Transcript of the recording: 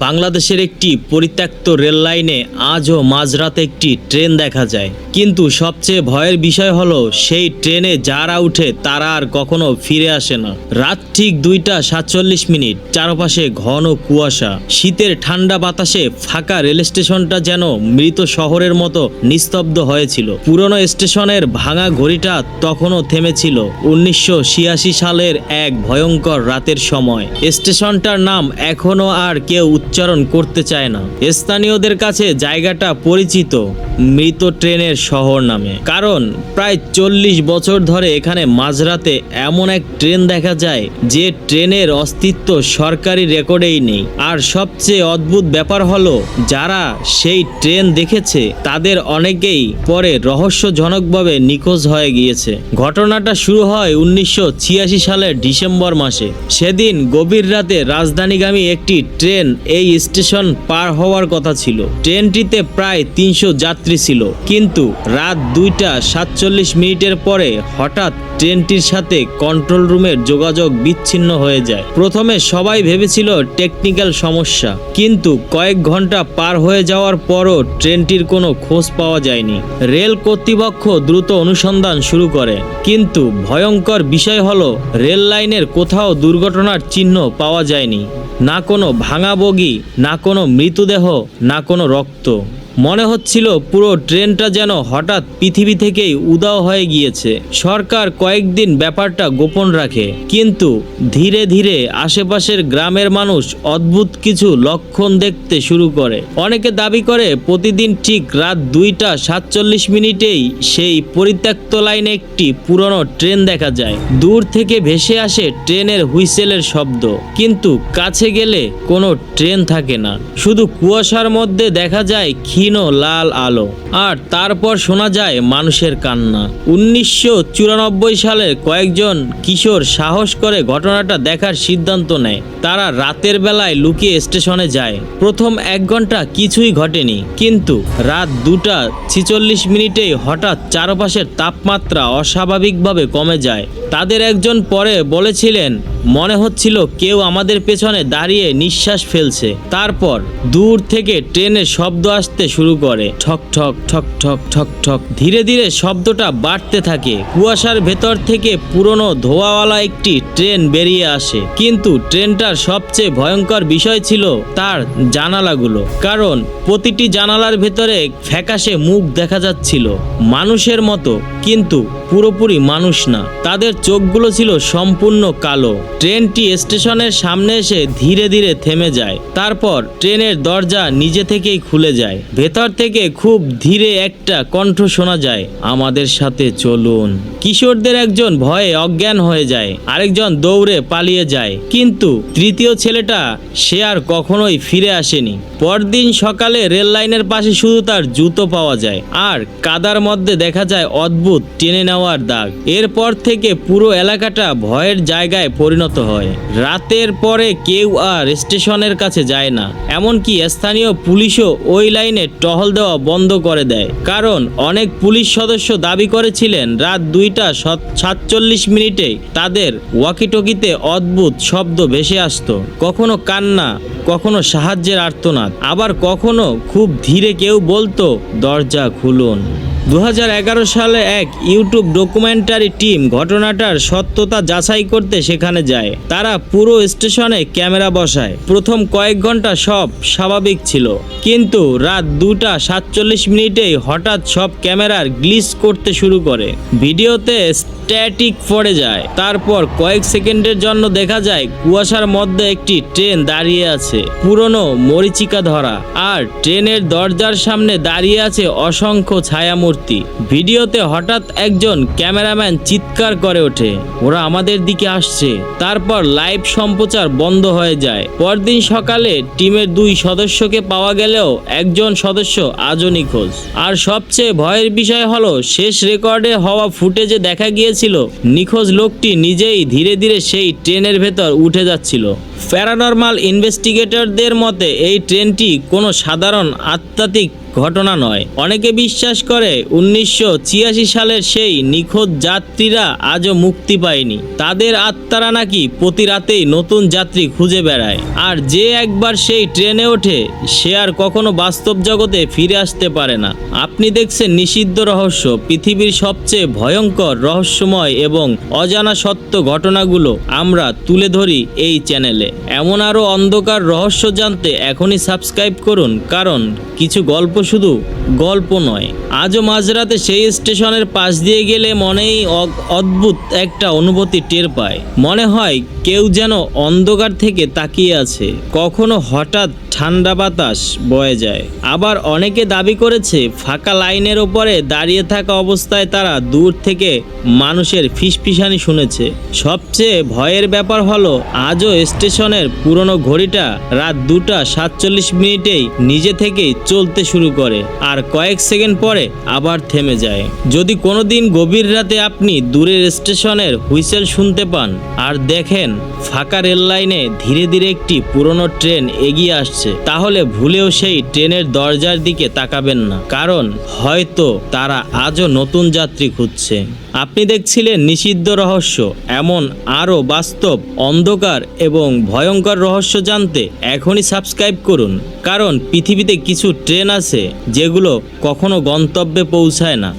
বাংলাদেশের একটি পরিত্যক্ত রেল লাইনে আজও মাঝরাতে একটি ট্রেন দেখা যায়, কিন্তু সবচেয়ে ভয়ের বিষয় হলো সেই ট্রেনে যারা উঠে তারা আর কখনো ফিরে আসে না। রাত ঠিক 2:47, চারপাশে ঘন কুয়াশা, শীতের ঠান্ডা বাতাসে ফাঁকা রেল স্টেশনটা যেন মৃত শহরের মতো নিস্তব্ধ হয়েছিল। পুরনো স্টেশনের ভাঙা ঘড়িটা তখনও থেমেছিল 1986 সালের এক ভয়ঙ্কর রাতের সময়। স্টেশনটার নাম এখনো আর কেউ উচ্চারণ করতে চায় না। স্থানীয়দের কাছে জায়গাটা পরিচিত মৃত ট্রেনের শহর নামে, কারণ প্রায় 40 বছর ধরে এখানে মাঝরাতে এমন এক ট্রেন দেখা যায় যে ট্রেনের অস্তিত্ব সরকারি রেকর্ডেই নেই। আর সবচেয়ে অদ্ভুত ব্যাপার হলো, যারা সেই ট্রেন দেখেছে তাদের অনেকেই পরে রহস্যজনকভাবে নিখোঁজ হয়ে গিয়েছে। ঘটনাটা শুরু হয় 1986 সালের ডিসেম্বর মাসে। সেদিন গভীর রাতে রাজধানীগামী একটি ট্রেন এই স্টেশন পার হওয়ার কথা ছিল। ট্রেনটিতে প্রায় 300 যাত্রী ছিল, কিন্তু রাত 2:47 পরে হঠাৎ ট্রেনটির সাথে কন্ট্রোল রুমের যোগাযোগ বিচ্ছিন্ন হয়ে যায়। প্রথমে সবাই ভেবেছিল টেকনিক্যাল সমস্যা, কিন্তু কয়েক ঘন্টা পার হয়ে যাওয়ার পরও ট্রেনটির কোনো খোঁজ পাওয়া যায়নি। রেল কর্তৃপক্ষ দ্রুত অনুসন্ধান শুরু করে, কিন্তু ভয়ঙ্কর বিষয় হলো রেল লাইনের কোথাও দুর্ঘটনার চিহ্ন পাওয়া যায়নি। না কোনো ভাঙা বগি, না কোনো মৃতদেহ, না কোনো রক্ত। মনে হচ্ছিল পুরো ট্রেনটা যেন হঠাৎ পৃথিবী থেকেই উধাও হয়ে গিয়েছে। সরকার কয়েকদিন ব্যাপারটা গোপন রাখে, কিন্তু ধীরে ধীরে আশেপাশের গ্রামের মানুষ অদ্ভুত কিছু লক্ষণ দেখতে শুরু করে। অনেকে দাবি করে প্রতিদিন ঠিক রাত 2:47 সেই পরিত্যক্ত লাইনে একটি পুরনো ট্রেন দেখা যায়। দূর থেকে ভেসে আসে ট্রেনের হুইসেলের শব্দ, কিন্তু কাছে গেলে কোনো ট্রেন থাকে না। শুধু কুয়াশার মধ্যে দেখা যায় ক্ষীণ লাল আলো, আর তারপর শোনা যায় মানুষের কান্না। 1994 সালে কয়েকজন কিশোর সাহস করে ঘটনাটা দেখার সিদ্ধান্ত নেয়। তারা রাতের বেলায় লুকিয়ে স্টেশনে যায়। প্রথম 1 ঘন্টা কিছুই ঘটেনি, কিন্তু রাত 2:46 হঠাৎ চারপাশের তাপমাত্রা অস্বাভাবিকভাবে কমে যায়। তাদের একজন পরে বলেছিলেন, মনে হচ্ছিল কেউ আমাদের পেছনে দাঁড়িয়ে নিঃশ্বাস ফেলছে। তারপর দূর থেকে ট্রেনের শব্দ আসতে শুরু করে, ঠক ঠক ঠক ঠক ঠক ঠক। ধীরে ধীরে শব্দটা বাড়তে থাকে। কুয়াশার ভেতর থেকে পুরনো ধোঁয়াওয়ালা একটি ট্রেন বেরিয়ে আসে, কিন্তু ট্রেনটার সবচেয়ে ভয়ঙ্কর বিষয় ছিল তার জানালাগুলো, কারণ প্রতিটি জানালার ভেতরে ফ্যাকাশে মুখ দেখা যাচ্ছিল, মানুষের মতো, কিন্তু পুরোপুরি মানুষ না। তাদের চোখগুলো ছিল সম্পূর্ণ কালো। ট্রেনটি স্টেশনের সামনে এসে ধীরে ধীরে থেমে যায়। তারপর ট্রেনের দরজা নিজে থেকেই খুলে যায়। ভেতর থেকে খুব ধীরে একটা কণ্ঠ শোনা যায়, আমাদের সাথে চলুন। কিশোরদের একজন ভয়ে অজ্ঞান হয়ে যায়, আরেকজন দৌড়ে পালিয়ে যায়, কিন্তু তৃতীয় ছেলেটা সে আর কখনোই ফিরে আসেনি। পরদিন সকালে রেল লাইনের পাশে শুধু তার জুতো পাওয়া যায়, আর কাদার মধ্যে দেখা যায় অদ্ভুত টেনে নেওয়ার দাগ। এরপর থেকে পুরো এলাকাটা ভয়ের জায়গায় পরিণত হয়। রাতের পরে কেউ আর স্টেশনের কাছে যায় না, এমনকি স্থানীয় পুলিশও ওই লাইনে টহল দেওয়া বন্ধ করে দেয়, কারণ অনেক পুলিশ সদস্য দাবি করেছিলেন রাত 2:47 তাদের ওয়াকিটকিতে অদ্ভুত শব্দ ভেসে আসতো। কখনো কান্না, কখনো সাহায্যের আর্তনাদ, আবার কখনো খুব ধীরে কেউ বলতো, দরজা খুলুন। 2011 সালে এক ইউটিউব ডকুমেন্টারি টিম ঘটনাটার সত্যতা যাচাই করতে সেখানে যায়। তারা পুরো স্টেশনে ক্যামেরা বসায়। প্রথম কয়েক ঘন্টা সব স্বাভাবিক ছিল, কিন্তু রাত 2:47 হঠাৎ সব ক্যামেরার গ্লিচ করতে শুরু করে। ভিডিওতে স্ট্যাটিক পড়ে যায়। তারপর কয়েক সেকেন্ডের জন্য দেখা যায় কুয়াশার মধ্যে একটি ট্রেন দাঁড়িয়ে আছে, পুরনো মরিচিকা ধরা, আর ট্রেনের দরজার সামনে দাঁড়িয়ে আছে অসংখ্য ছায়ামূর্তি। ভিডিওতে হঠাৎ একজন ক্যামেরাম্যান চিৎকার করে ওঠে, ওরা আমাদের দিকে আসছে। তারপর লাইভ সম্প্রচার বন্ধ হয়ে যায়। পরদিন সকালে টিমের 2 সদস্যকে পাওয়া গেলেও একজন সদস্য আজও নিখোঁজ। আর সবচেয়ে ভয়ের বিষয় হলো, শেষ রেকর্ডে হওয়া ফুটেজে দেখা গিয়েছিল নিখোঁজ লোকটি নিজেই ধীরে ধীরে সেই ট্রেনের ভেতর উঠে যাচ্ছিল। প্যারানরমাল ইনভেস্টিগেটরদের মতে এই ট্রেনটি কোনো সাধারণ আধ্যাত্মিক ঘটনা নয়। অনেকে বিশ্বাস করে 1986 সালের সেই নিখোঁজ যাত্রীরা আজও মুক্তি পায়নি। তাদের আত্মারা নাকি প্রতি রাতেই নতুন যাত্রী খুঁজে বেড়ায়, আর যে একবার সেই ট্রেনে ওঠে সে আর কখনো বাস্তব জগতে ফিরে আসতে পারে না। আপনি দেখছেন নিষিদ্ধ রহস্য, পৃথিবীর সবচেয়ে ভয়ঙ্কর, রহস্যময় এবং অজানা সত্য ঘটনাগুলো আমরা তুলে ধরি এই চ্যানেলে। এমন আরও অন্ধকার রহস্য জানতে এখনই সাবস্ক্রাইব করুন, কারণ কিছু গল্প শুধু গল্প নয়। আজও মাঝরাতে সেই স্টেশনের পাশ দিয়ে গেলে মনেই অদ্ভুত একটা অনুভূতি টের পায়। মনে হয় কেউ যেন অন্ধকার থেকে তাকিয়ে আছে। কখনো হঠাৎ ঠান্ডা বাতাস বয়ে যায়। আবার অনেকে দাবি করেছে ফাঁকা লাইনের ওপরে দাঁড়িয়ে থাকা অবস্থায় তারা দূর থেকে মানুষের ফিসফিসানি শুনেছে। সবচেয়ে ভয়ের ব্যাপার হলো আজও স্টেশনের পুরনো ঘড়িটা রাত 2:47 নিজে থেকেই চলতে শুরু করে, আর কয়েক সেকেন্ড পরে আবার থেমে যায়। যদি কোনোদিন গভীর রাতে আপনি দূরের স্টেশনের হুইসেল শুনতে পান আর দেখেন ফাঁকা রেল লাইনে ধীরে ধীরে একটি পুরনো ট্রেন এগিয়ে আসছে, তাহলে ভুলেও সেই ট্রেনের দরজার দিকে তাকাবেন না, কারণ হয়তো তারা আজও নতুন যাত্রী খুঁজছে। আপনি দেখছিলেন নিষিদ্ধ রহস্য। এমন আরও বাস্তব, অন্ধকার এবং ভয়ঙ্কর রহস্য জানতে এখনই সাবস্ক্রাইব করুন, কারণ পৃথিবীতে কিছু ট্রেন আছে যেগুলো কখনো গন্তব্যে পৌঁছায় না।